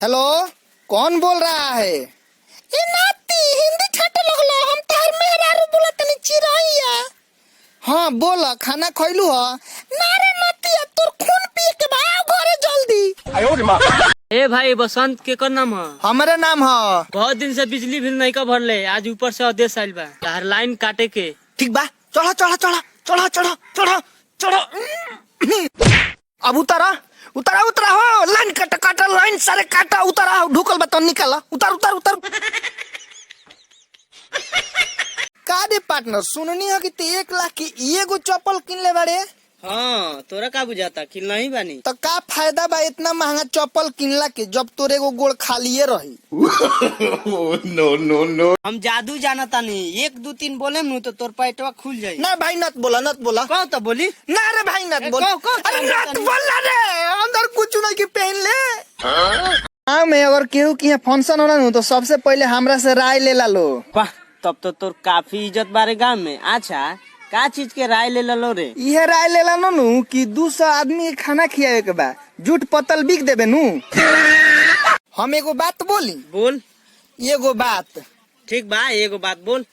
Hello, कौन बोल रहा है? ए नाती हिंदी छाटे लगलो, हम तार मेहरारू बोला तनी चिरैया। हाँ बोला, खाना खइलू ह? ना रे नाती, तोर खून पी के भाग घरे जल्दी। ए भाई बसंत के कर नाम है? हमारे नाम है। बहुत दिन से बिजली बिल नहीं का भरले, आज ऊपर से आदेश आइल बा तार लाइन काटे के। ठीक बा, चढ़ा चढ़ा चढ़ा चढ़ा चढ़ा चढ़ा चढ़ा। अब उतारा उतारा उतारा हो, लाइन काटा काटा, लाइन सारे काटा, उतारा ढुकल बा तो निकाला, उतार उतार उतार। का रे पार्टनर, सुननी है कि ते 1 लाख की एगो चप्पल किन ले बारे? हाँ तोरा का बुझाता कि नहीं बानी? तो का फायदा बा इतना महंगा चप्पल किनला के जब तोरे एगो गोड़ खालिए रही। नो नो नो। हम जादू जाना तानी, 1 2 3 बोले नु तो तोर पैटवा खुल जाई। ना भाई नत बोला, नत बोला। कहो तो बोली। ना रे भाई नत बोल। अरे नत बोला रे, अंदर कुछ नहीं की पहन ले। हाँ मैं अगर केहू की यहाँ फंक्शन होना नु तो सबसे पहले हमरा से राय ले ला लो। वाह, तब तो तोर काफी इज्जत बारे गांव में। अच्छा का चीज के राय ले लो रे? यह राय ले ला नु कि 200 आदमी के खाना खियावे के बा, झूठ पतल बिक देबे नु। हम एगो बात बोली? बोल। एगो बात। ठीक बा, एगो बात बोल।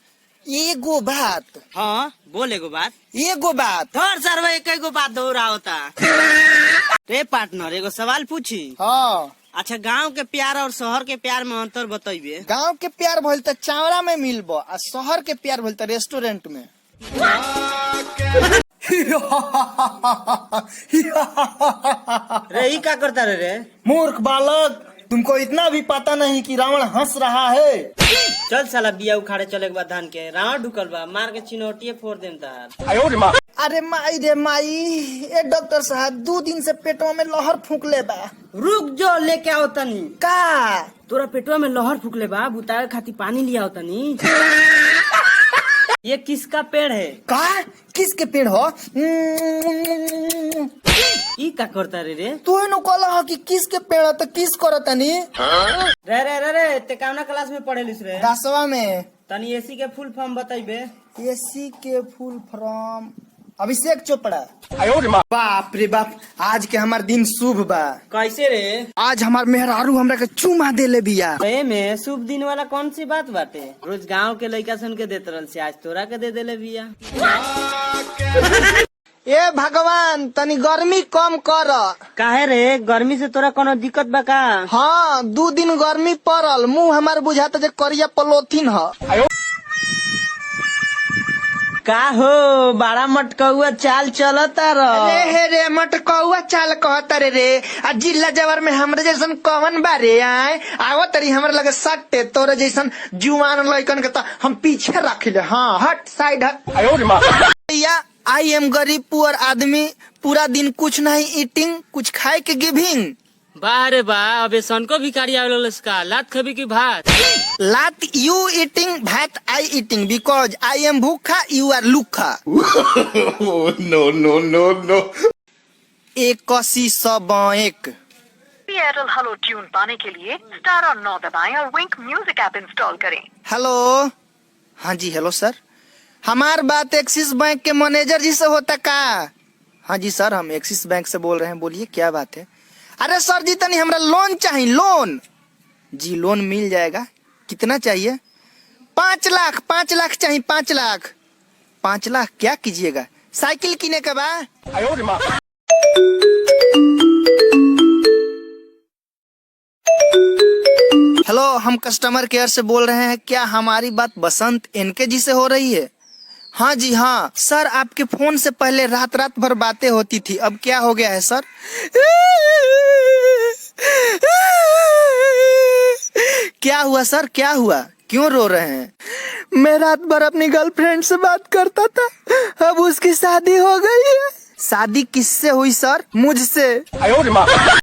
एगो बात। हाँ बोल एगो बात। एगो बात। थोड़ सरवा एक एगो बात दो रहा होता। रे पार्टनर एगो सवाल पूछी। हाँ। अच्छा, गांव के प्यार और शहर के प्यार में अंतर बताइए। गांव के प्यार भइल त चावड़ा में मिलबो, आ शहर के प्यार भइल त रेस्टोरेंट में। रे ई का करता रे? मूर्ख बालक, तुमको इतना भी पता नहीं कि रावण हंस रहा है। चल साला बिया उखाड़े चले के बाद धान के रावण ढुकल बा, मार के चिनौटिए फोड़ देम तार। अरे माई रे माई, ए डॉक्टर साहब 2 दिन से पेटवा में लहर फूक ले बा। रुक जो लेके आओ तनी। का? तोरा पेटवा में लहर फूकले बा, बुतावे खातिर पानी लिया तनी। ये किसका पेड़ है? का? किसके पेड़ हो? ई का करता रे? तू नु कहला कि किसके पेड़ हो तो किस करतनी? रे ते कौना क्लास में पढ़ेलिस रे? 10वां में। तनी एसी के फुल फॉर्म बताइबे। एसी के फुल फॉर्म अभिषेक चोपड़ा। बाप रे बाप, आज के हमार दिन शुभ बा। कैसे रे? आज हमार मेहरारू हमरा के चुमा देले बिया। में शुभ दिन वाला कौन सी बात बाटे? रोज गांव के लड़का सुन के देत रहल से, आज तोरा के दे देले बिया। ए भगवान, तनी गर्मी कम कर। काहे रे, गर्मी से तोरा कोनो दिक्कत बा का? हाँ, 2 दिन गर्मी पड़ल, मुंह हमार बुझाता जे करिया पलोथिन ह। का हो बड़ा मटकौआ चाल चलता रे मटकौआ चाल कहता रे। आ जिला जवर में हमरे जैसन कवन बारे आए आवत तरी हमरे लगे सट्टे, तोरे जैसन जुआन लइकन के तो हम पीछे रखिले। हाँ हट साइड हट। या आई एम गरीब पुअर आदमी, पूरा दिन कुछ नहीं ईटिंग, कुछ खाए के गिविंग। वाह रे वाह, अबे सन को भिखारी आवेला इसका लात खबी की भात। लात यू ईटिंग, भात I eating, because I am भूखा, यू आर लुखा। No no no no. 8101। Airtel hello tune पाने के लिए स्टार और 9 दबाएं और विंक म्यूजिक ऐप इंस्टॉल करें। हेलो। हाँ जी हेलो सर, हमार बात एक्सिस बैंक के मैनेजर जी से होता का? हाँ जी सर, हम एक्सिस बैंक से बोल रहे हैं, बोलिए क्या बात है? अरे सर जी तनी हमरा लोन चाहिए, लोन। जी लोन मिल जाएगा, कितना चाहिए? 5 लाख, 5 लाख चाहिए, 5 लाख। 5 लाख क्या कीजिएगा? साइकिल किने का बा। हेलो, हम कस्टमर केयर से बोल रहे हैं, क्या हमारी बात बसंत एनके जी से हो रही है? हाँ जी हाँ सर, आपके फोन से पहले रात रात भर बातें होती थी, अब क्या हो गया है सर? क्या हुआ सर, क्या हुआ, क्यों रो रहे हैं? मैं रात भर अपनी गर्लफ्रेंड से बात करता था, अब उसकी शादी हो गई है। शादी किससे हुई सर? मुझसे।